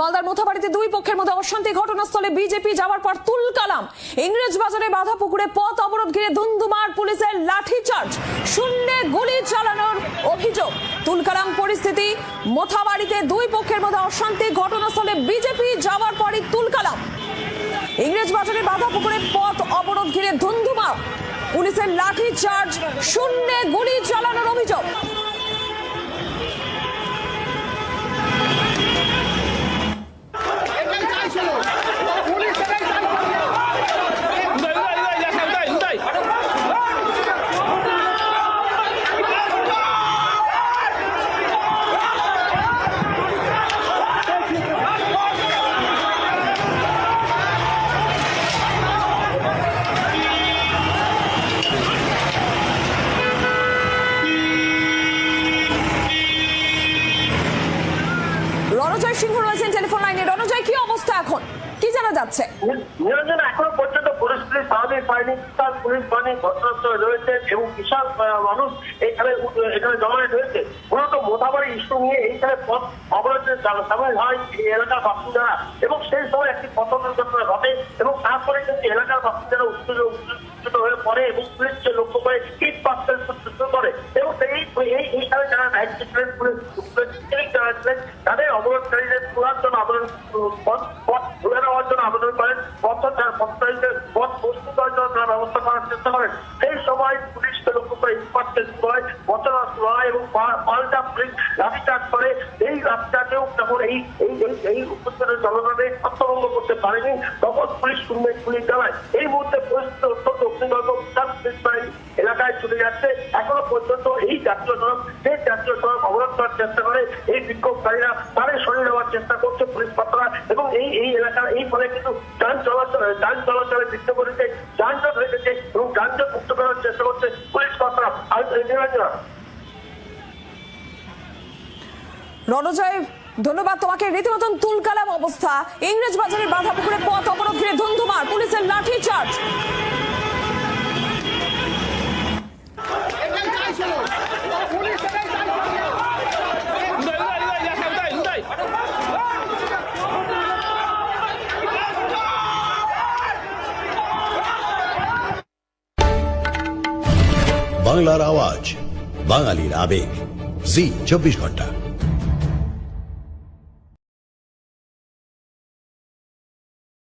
মালদার মোথাবাড়িতে দুই পক্ষের মধ্যে অশান্তি, ঘটনাস্থলে বিজেপি যাওয়ার পর তুলকালাম। ইংরেজ বাজারে বাধা পুকুরে পথ অবরোধ ঘিরে ধুন্ধুমার, পুলিশের লাঠিচার্জ, শূন্যে গুলি চালানোর অভিযোগ। তুলকালাম পরিস্থিতি, মোথাবাড়িতে দুই পক্ষের মধ্যে অশান্তি, ঘটনাস্থলে বিজেপি যাওয়ার পরই তুলকালাম। ইংরেজ বাজারে বাধা পুকুরে পথ অবরোধ ঘিরে ধুন্ধুমা, পুলিশের লাঠিচার্জ, শূন্যে গুলি চালানোর অভিযোগ। রণজয় সিংহ রয়েছেন টেলিফোন লাইনে। রণজয়, কি অবস্থা এখন, কি জানা যাচ্ছে? নিরঞ্জন, এখনো পর্যন্ত পরিস্থিতি স্বাভাবিক হয়নি। বিশাল পুলিশ বাহিনী ঘটনাস্থলে রয়েছে এবং বিশাল মানুষ এখানে জমায়েত হয়েছে। মূলত মোথাবাড়ি ইস্যু নিয়ে এইখানে পথ অবরোধে সামিল হয় এই এলাকার বাসিন্দারা এবং সেই সময় একটি পথ দুর্ঘটনা ঘটে এবং তারপরে কিন্তু এলাকার বাসিন্দারা উত্তেজিত হয়ে পড়ে এবং পুলিশকে লক্ষ্য করে ইট পাথর শুরু করে এবং এইখানে যারা দায়িত্ব ছিলেন পুলিশ যারা ছিলেন তাদের অবরোধকারীদের পুরাতন আন্দোলন পথ ধরে নেওয়ার জন্য আবেদন করেন, পথ বস্তু করার জন্য তারা ব্যবস্থা করার চেষ্টা করেন। সেই সময় পুলিশকে লক্ষ্য করে ইস্পাতকে শুরু হয়, বচনা শুরু হয় এবং পাল্টা পুলিশ লাঠিচার্জ করে। এই লাঠিচার্জেও যখন এই উপস্থিত জনগণে আত্মভঙ্গ করতে পারেনি তখন পুলিশ পুলিশ চালায়। এই মুহূর্তে পরিস্থিতি অত্যন্ত অগ্নিগর্ভ, বিশাল পুলিশ বাহিনী এলাকায় চলে যাচ্ছে। এখনো পর্যন্ত এই জাতীয় সড়ক অবরোধ করার চেষ্টা করে এই বিক্ষোভকারীরা, তাদের সরিয়ে নেওয়ার চেষ্টা করছে পুলিশ পাত্ররা এবং এই এলাকার এই ফলে কিন্তু যান চলাচলে বিঘ্ন করেছে, যানজট হয়ে গেছে এবং যানজট মুক্ত করার চেষ্টা করছে পুলিশ পাত্ররা। রণজয়, ধন্যবাদ তোমাকে। রীতিমতন তুলকালাম অবস্থা, ইংরেজ বাজারের বাধা পুকুরে পথ অবরোধ ঘিরে ধুন্ধুমার, পুলিশের লাঠিচার্জ। বাংলার আওয়াজ, বাঙালির আবেগ, জি 24 ঘন্টা।